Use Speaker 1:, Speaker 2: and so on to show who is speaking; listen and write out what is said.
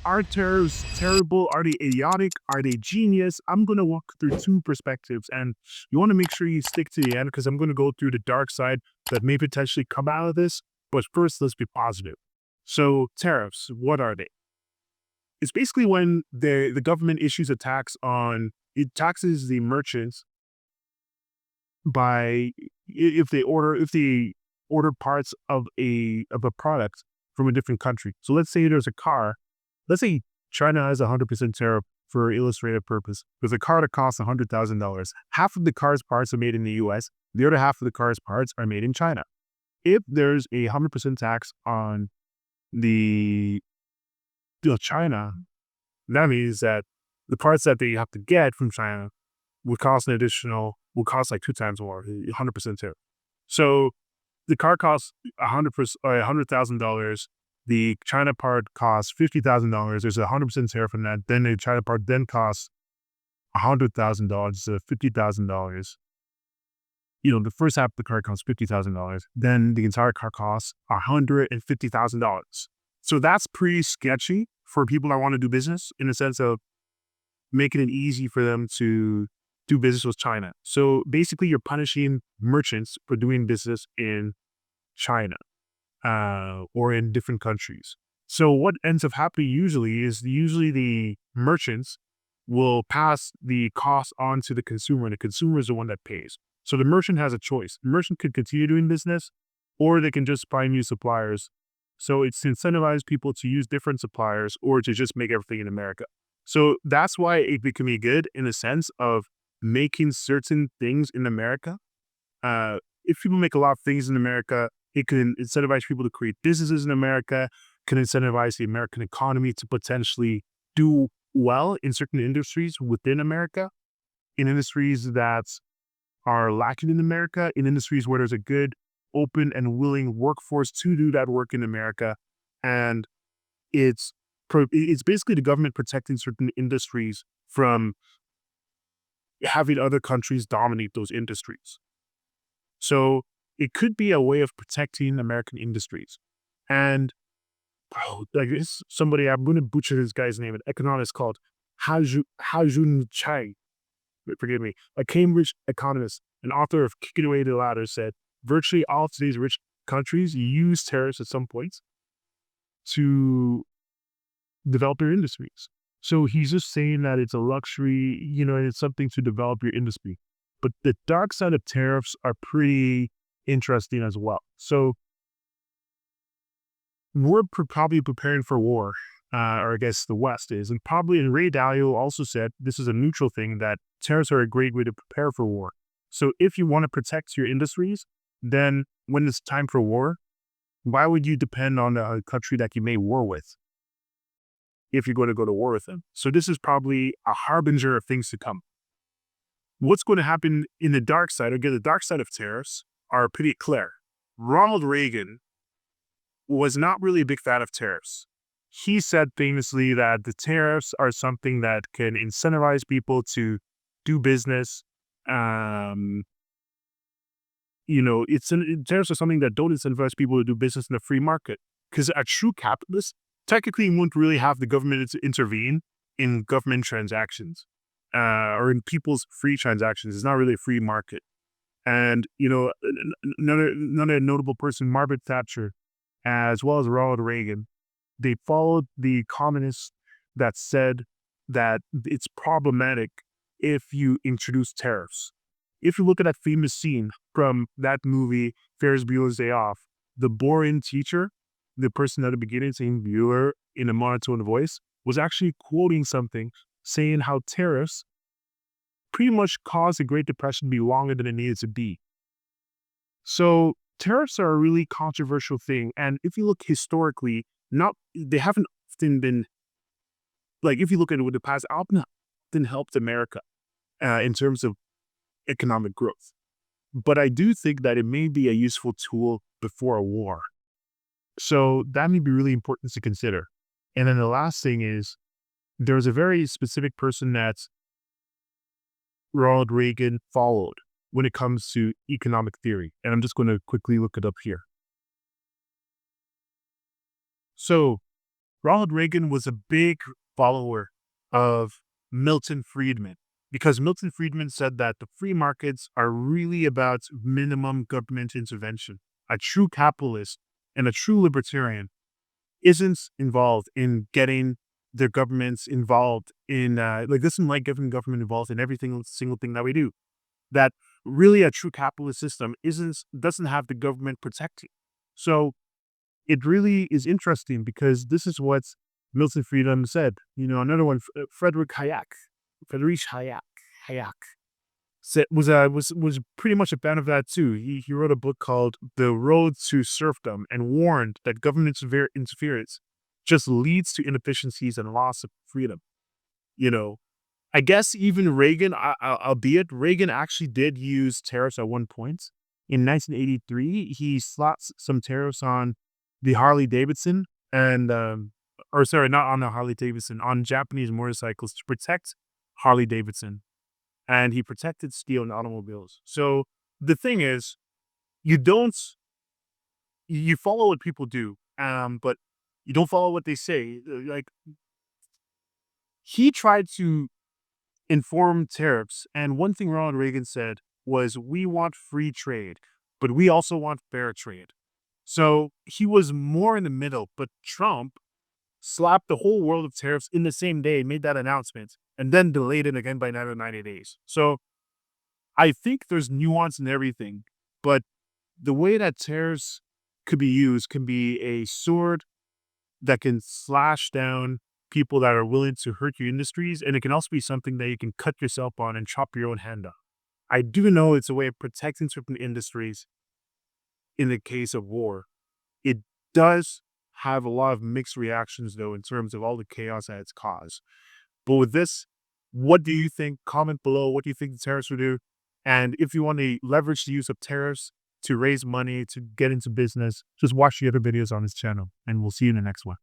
Speaker 1: Are tariffs terrible? Are they idiotic? Are they genius? I'm going to walk through two perspectives, and you want to make sure you stick to the end because I'm going to go through the dark side that may potentially come out of this. But first, let's be positive. So, tariffs, what are they? It's basically when the government issues a tax on it taxes the merchants by if they order parts of a product from a different country. So let's say there's a car. Let's say China has 100% tariff for illustrative purpose. There's a car that costs $100,000. Half of the car's parts are made in the US. The other half of the car's parts are made in China. If there's a 100% tax on the China, that means that the parts that they have to get from China will cost like two times more, 100% tariff. So the car costs $100,000. The China part costs $50,000. There's 100% tariff on that. Then the China part then costs $100,000 to $50,000. The first half of the car costs $50,000. Then the entire car costs $150,000. So that's pretty sketchy for people that want to do business in the sense of making it easy for them to do business with China. So basically, you're punishing merchants for doing business in China or in different countries. So what ends up happening usually the merchants will pass the cost on to the consumer, and the consumer is the one that pays. So the merchant has a choice. The merchant could continue doing business, or they can just find new suppliers. So it's to incentivize people to use different suppliers or to just make everything in America. So that's why it can be good in the sense of making certain things in America. If people make a lot of things in America, it can incentivize people to create businesses in America, can incentivize the American economy to potentially do well in certain industries within America, in industries that are lacking in America, in industries where there's a good, open, and willing workforce to do that work in America. And it's basically the government protecting certain industries from having other countries dominate those industries. So it could be a way of protecting American industries. And like this, I'm going to butcher this guy's name, an economist called Hajun Chai, forgive me, a Cambridge economist, an author of Kicking Away the Ladder, said virtually all of today's rich countries use tariffs at some point to develop their industries. So he's just saying that it's a luxury, and it's something to develop your industry. But the dark side of tariffs are pretty interesting as well. So we're probably preparing for war, or I guess the West is. And Ray Dalio also said this is a neutral thing, that tariffs are a great way to prepare for war. So if you want to protect your industries, then when it's time for war, why would you depend on a country that you may war with if you're going to go to war with them? So this is probably a harbinger of things to come. What's going to happen in the dark side, again, the dark side of tariffs are pretty clear. Ronald Reagan was not really a big fan of tariffs. He said famously that the tariffs are something that can incentivize people to do business. Tariffs are something that don't incentivize people to do business in the free market, because a true capitalist technically won't really have the government to intervene in government transactions or in people's free transactions. It's not really a free market. And, another notable person, Margaret Thatcher, as well as Ronald Reagan, they followed the economists that said that it's problematic if you introduce tariffs. If you look at that famous scene from that movie, Ferris Bueller's Day Off, the boring teacher, the person at the beginning saying Bueller in a monotone voice, was actually quoting something saying how tariffs pretty much caused the Great Depression to be longer than it needed to be. So tariffs are a really controversial thing. And if you look historically, they haven't often been, like, if you look at it with the past, often helped America in terms of economic growth. But I do think that it may be a useful tool before a war. So that may be really important to consider. And then the last thing is, there's a very specific person that Ronald Reagan followed when it comes to economic theory. And I'm just going to quickly look it up here. So Ronald Reagan was a big follower of Milton Friedman because Milton Friedman said that the free markets are really about minimum government intervention. A true capitalist and a true libertarian isn't involved in getting their governments involved in, doesn't like getting government involved in everything, single thing that we do. That really a true capitalist system doesn't have the government protecting. So it really is interesting because this is what Milton Friedman said. Another one, Friedrich Hayek said was pretty much a fan of that too. He wrote a book called The Road to Serfdom and warned that government interference just leads to inefficiencies and loss of freedom. You know, I guess even Reagan, albeit Reagan actually did use tariffs at one point. In 1983, he slapped some tariffs on the Harley Davidson and, or sorry, not on the Harley Davidson, on Japanese motorcycles to protect Harley Davidson. And he protected steel and automobiles. So the thing is, you don't, you follow what people do, but you don't follow what they say. Like, he tried to inform tariffs. And one thing Ronald Reagan said was, we want free trade, but we also want fair trade. So he was more in the middle, but Trump slapped the whole world of tariffs in the same day, made that announcement, and then delayed it again by another 90 days. So I think there's nuance in everything, but the way that tariffs could be used can be a sword that can slash down people that are willing to hurt your industries, and it can also be something that you can cut yourself on and chop your own hand off. I do know it's a way of protecting certain industries in the case of war. It does have a lot of mixed reactions, though, in terms of all the chaos that it's caused. But with this, what do you think? Comment below. What do you think the tariffs will do? And if you want to leverage the use of tariffs to raise money, to get into business, just watch the other videos on this channel, and we'll see you in the next one.